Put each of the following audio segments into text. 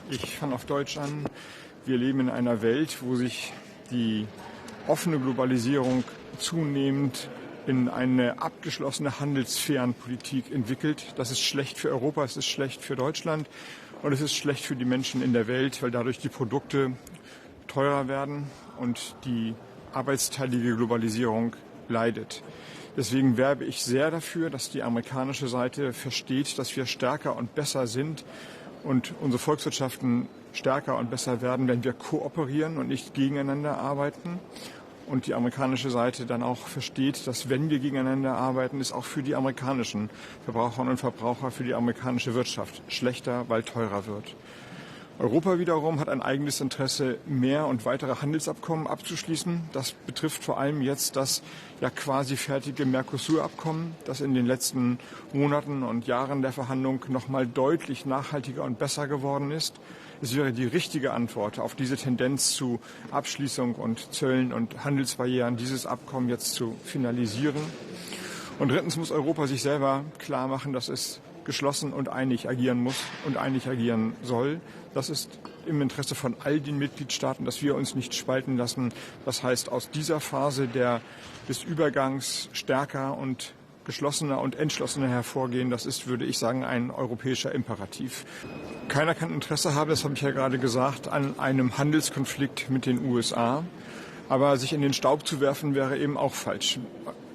Ich fange auf Deutsch an. Wir leben in einer Welt, wo sich die offene Globalisierung zunehmend in eine abgeschlossene Handelssphärenpolitik entwickelt. Das ist schlecht für Europa, es ist schlecht für Deutschland und es ist schlecht für die Menschen in der Welt, weil dadurch die Produkte teurer werden und die arbeitsteilige Globalisierung leidet. Deswegen werbe ich sehr dafür, dass die amerikanische Seite versteht, dass wir stärker und besser sind und unsere Volkswirtschaften stärker und besser werden, wenn wir kooperieren und nicht gegeneinander arbeiten. Und die amerikanische Seite dann auch versteht, dass wenn wir gegeneinander arbeiten, es auch für die amerikanischen Verbraucherinnen und Verbraucher, für die amerikanische Wirtschaft schlechter, weil teurer wird. Europa wiederum hat ein eigenes Interesse, mehr und weitere Handelsabkommen abzuschließen. Das betrifft vor allem jetzt das ja quasi fertige Mercosur-Abkommen, das in den letzten Monaten und Jahren der Verhandlung noch mal deutlich nachhaltiger und besser geworden ist. Es wäre die richtige Antwort auf diese Tendenz zu Abschließung und Zöllen und Handelsbarrieren, dieses Abkommen jetzt zu finalisieren. Und drittens muss Europa sich selber klar machen, dass es geschlossen und einig agieren muss und einig agieren soll. Das ist im Interesse von all den Mitgliedstaaten, dass wir uns nicht spalten lassen. Das heißt, aus dieser Phase des Übergangs stärker und geschlossener und entschlossener hervorgehen, das ist, würde ich sagen, ein europäischer Imperativ. Keiner kann Interesse haben, das habe ich ja gerade gesagt, an einem Handelskonflikt mit den USA. Aber sich in den Staub zu werfen, wäre eben auch falsch.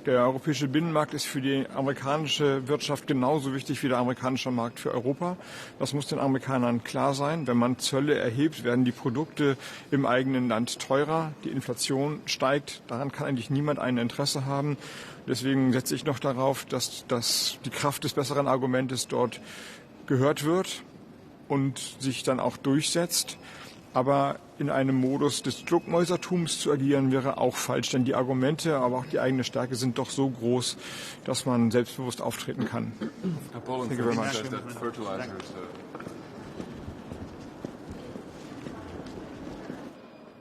Der europäische Binnenmarkt ist für die amerikanische Wirtschaft genauso wichtig wie der amerikanische Markt für Europa. Das muss den Amerikanern klar sein. Wenn man Zölle erhebt, werden die Produkte im eigenen Land teurer. Die Inflation steigt. Daran kann eigentlich niemand ein Interesse haben. Deswegen setze ich noch darauf, dass die Kraft des besseren Argumentes dort gehört wird und sich dann auch durchsetzt. Aber in einem Modus des Duckmäusertums zu agieren, wäre auch falsch, denn die Argumente, aber auch die eigene Stärke sind doch so groß, dass man selbstbewusst auftreten kann. Herr Poland,